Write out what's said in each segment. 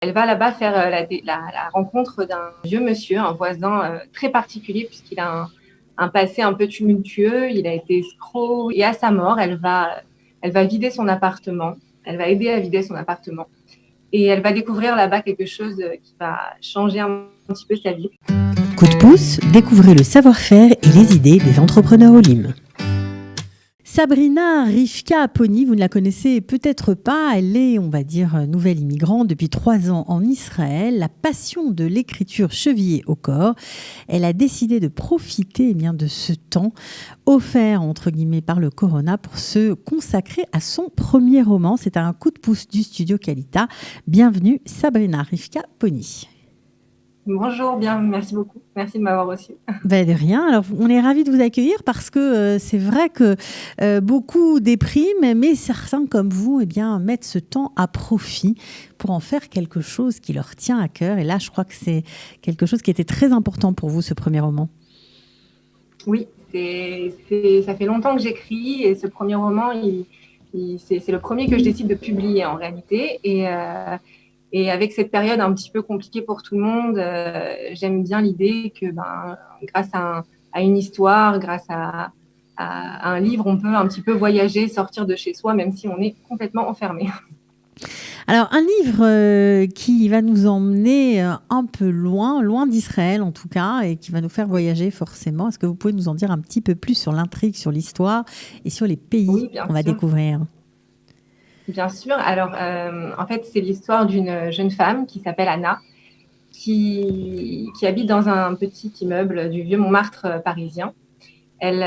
Elle va là-bas faire la rencontre d'un vieux monsieur, un voisin très particulier puisqu'il a un passé un peu tumultueux, il a été escroc et à sa mort, elle va vider son appartement, elle va aider à vider son appartement et elle va découvrir là-bas quelque chose qui va changer un petit peu sa vie. Coup de pouce, découvrez le savoir-faire et les idées des entrepreneurs Olim. Sabrina Rivka Aponi, vous ne la connaissez peut-être pas, elle est, on va dire, nouvelle immigrante depuis 3 ans en Israël, la passion de l'écriture chevillée au corps. Elle a décidé de profiter de ce temps offert, entre guillemets, par le corona pour se consacrer à son premier roman. C'est un coup de pouce du studio Kalita. Bienvenue Sabrina Rivka Aponi. Bonjour, bien, merci beaucoup. Merci de m'avoir reçu. De rien. Alors, on est ravis de vous accueillir parce que c'est vrai que beaucoup dépriment, mais certains comme vous mettent ce temps à profit pour en faire quelque chose qui leur tient à cœur. Et là, je crois que c'est quelque chose qui était très important pour vous, ce premier roman. Oui, ça fait longtemps que j'écris et ce premier roman, c'est le premier que je décide de publier en réalité. Et avec cette période un petit peu compliquée pour tout le monde, j'aime bien l'idée que grâce à une histoire, grâce à un livre, on peut un petit peu voyager, sortir de chez soi, même si on est complètement enfermé. Alors, un livre qui va nous emmener un peu loin d'Israël en tout cas, et qui va nous faire voyager forcément. Est-ce que vous pouvez nous en dire un petit peu plus sur l'intrigue, sur l'histoire et sur les pays qu'on va découvrir ? Bien sûr. Alors, en fait, c'est l'histoire d'une jeune femme qui s'appelle Anna, qui habite dans un petit immeuble du vieux Montmartre parisien. Elle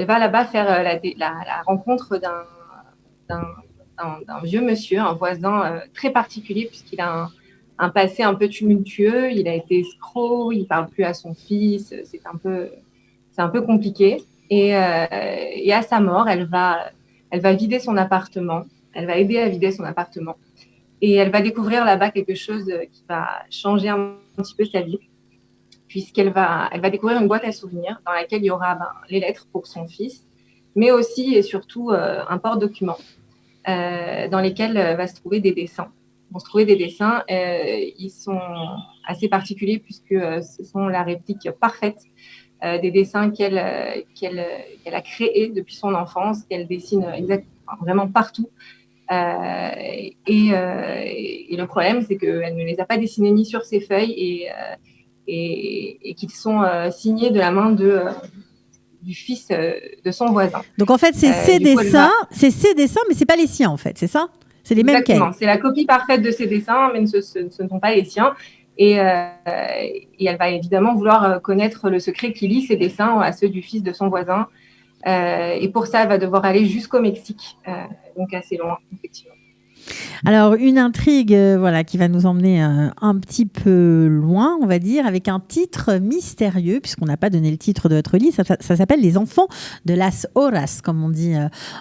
va là-bas faire la rencontre d'un vieux monsieur, un voisin très particulier, puisqu'il a un passé un peu tumultueux. Il a été escroc, il ne parle plus à son fils, c'est un peu compliqué. Et à sa mort, elle va vider son appartement. Elle va aider à vider son appartement. Et elle va découvrir là-bas quelque chose qui va changer un petit peu sa vie, puisqu'elle va découvrir une boîte à souvenirs dans laquelle il y aura les lettres pour son fils, mais aussi et surtout un porte-document dans lesquels va se trouver des dessins. Vont se trouver des dessins. Ils sont assez particuliers puisque ce sont la réplique parfaite des dessins qu'elle a créés depuis son enfance, qu'elle dessine vraiment partout. Et le problème, c'est qu'elle ne les a pas dessinés ni sur ses feuilles et qu'ils sont signés de la main du fils de son voisin. Donc en fait, c'est ses dessins, mais c'est pas les siens en fait, c'est ça ? C'est les mêmes qu'elle. Exactement, c'est la copie parfaite de ses dessins, mais ce ne sont pas les siens. Et elle va évidemment vouloir connaître le secret qui lie ses dessins à ceux du fils de son voisin. Et pour ça, elle va devoir aller jusqu'au Mexique, donc assez loin, effectivement. Alors, une intrigue qui va nous emmener un petit peu loin, on va dire, avec un titre mystérieux, puisqu'on n'a pas donné le titre de votre livre. Ça s'appelle Les enfants de las horas, comme on dit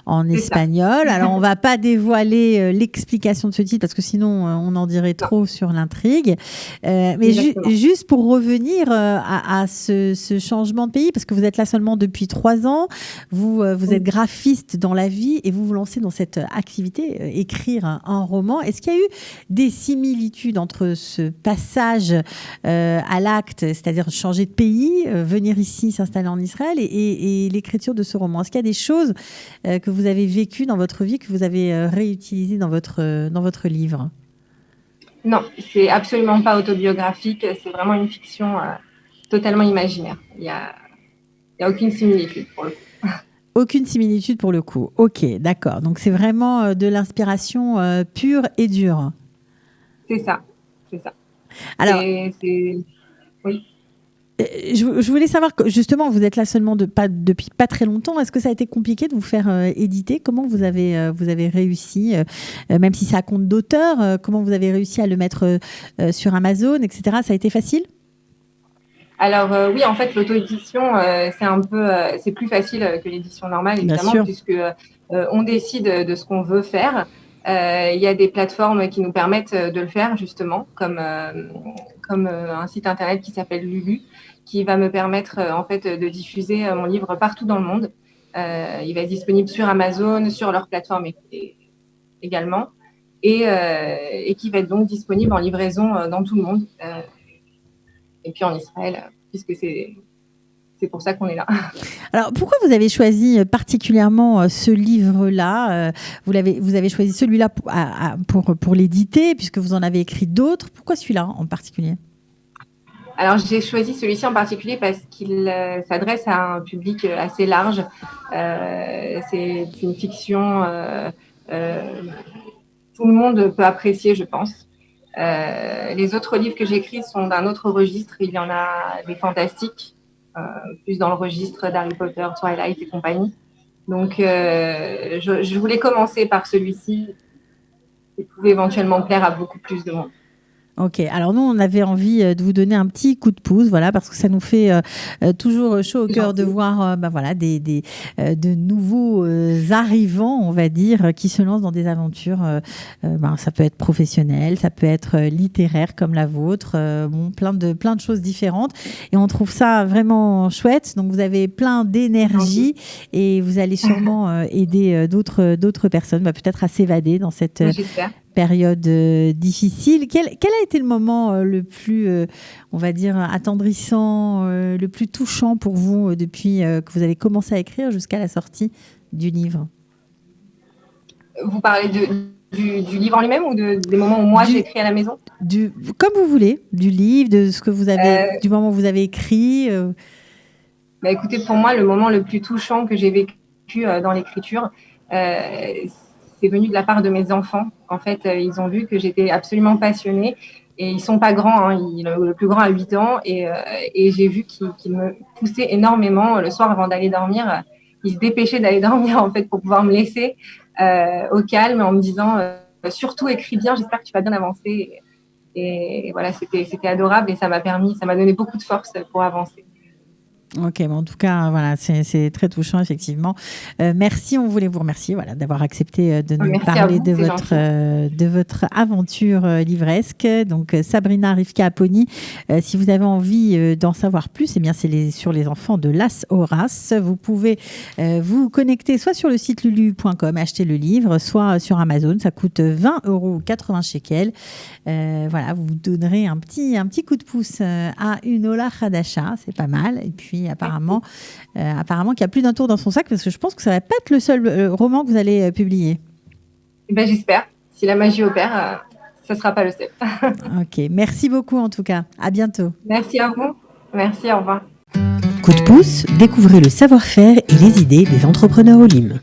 en espagnol. Alors, on ne va pas dévoiler l'explication de ce titre, parce que sinon, on en dirait trop sur l'intrigue. Mais juste pour revenir à ce changement de pays, parce que vous êtes là seulement depuis 3 ans, vous êtes graphiste dans la vie et vous vous lancez dans cette activité, écrire un roman. Est-ce qu'il y a eu des similitudes entre ce passage à l'acte, c'est-à-dire changer de pays, venir ici, s'installer en Israël et l'écriture de ce roman? Est-ce qu'il y a des choses que vous avez vécues dans votre vie, que vous avez réutilisées dans votre livre? Non, c'est absolument pas autobiographique. C'est vraiment une fiction totalement imaginaire. Il y a aucune similitude pour le coup. Aucune similitude pour le coup. Ok, d'accord. Donc c'est vraiment de l'inspiration pure et dure. C'est ça. Alors, oui. Je voulais savoir que justement, vous êtes là seulement depuis pas très longtemps. Est-ce que ça a été compliqué de vous faire éditer? Comment vous avez réussi, même si c'est à compte d'auteur, comment vous avez réussi à le mettre sur Amazon, etc. Ça a été facile? Alors oui, en fait, l'auto-édition, c'est plus facile que l'édition normale, évidemment, puisque on décide de ce qu'on veut faire. Il y a des plateformes qui nous permettent de le faire, justement, comme un site internet qui s'appelle Lulu, qui va me permettre en fait de diffuser mon livre partout dans le monde. Il va être disponible sur Amazon, sur leur plateforme également. et qui va être donc disponible en livraison dans tout le monde, et puis en Israël, puisque c'est pour ça qu'on est là. Alors, pourquoi vous avez choisi particulièrement ce livre-là? Vous avez choisi celui-là pour l'éditer, puisque vous en avez écrit d'autres. Pourquoi celui-là en particulier? Alors, j'ai choisi celui-ci en particulier parce qu'il s'adresse à un public assez large. C'est une fiction, tout le monde peut apprécier, je pense. Les autres livres que j'écris sont d'un autre registre. Il y en a des fantastiques, plus dans le registre d'Harry Potter, Twilight et compagnie. Donc, je voulais commencer par celui-ci qui pouvait éventuellement plaire à beaucoup plus de monde. Ok, alors nous, on avait envie de vous donner un petit coup de pouce, voilà, parce que ça nous fait toujours chaud au cœur de voir de nouveaux arrivants, on va dire, qui se lancent dans des aventures. Ça peut être professionnel, ça peut être littéraire comme la vôtre, plein de choses différentes. Et on trouve ça vraiment chouette. Donc, vous avez plein d'énergie et vous allez sûrement aider d'autres personnes, peut-être à s'évader dans cette période difficile. Quel a été le moment le plus, on va dire, attendrissant, le plus touchant pour vous depuis que vous avez commencé à écrire jusqu'à la sortie du livre? Vous parlez du livre en lui-même ou des moments où moi j'ai écrit à la maison? Comme vous voulez, du livre, de ce que vous avez, du moment où vous avez écrit. Écoutez, pour moi, le moment le plus touchant que j'ai vécu dans l'écriture, c'est venu de la part de mes enfants. En fait, ils ont vu que j'étais absolument passionnée et ils sont pas grands. Le plus grand a 8 ans et j'ai vu qu'ils me poussaient énormément le soir avant d'aller dormir. Ils se dépêchaient d'aller dormir en fait pour pouvoir me laisser au calme en me disant surtout écris bien, j'espère que tu vas bien avancer. Et voilà, c'était adorable et ça m'a donné beaucoup de force pour avancer. Ok, en tout cas, voilà, c'est très touchant, effectivement. Merci, on voulait vous remercier d'avoir accepté de nous parler de votre aventure livresque. Donc, Sabrina Rivka Aponi, si vous avez envie d'en savoir plus, bien, c'est sur les enfants de Las Horaces. Vous pouvez vous connecter soit sur le site lulu.com, acheter le livre, soit sur Amazon. Ça coûte 20 €, 80 shekels. Vous donnerez un petit coup de pouce à une Ola Hadasha, c'est pas mal. Et puis, apparemment qu'il y a plus d'un tour dans son sac, parce que je pense que ça va pas être le seul roman que vous allez publier. J'espère. Si la magie opère, ça sera pas le seul. Ok, merci beaucoup en tout cas. À bientôt. Merci à vous. Merci, au revoir. Coup de pouce, découvrez le savoir-faire et les idées des entrepreneurs Olim.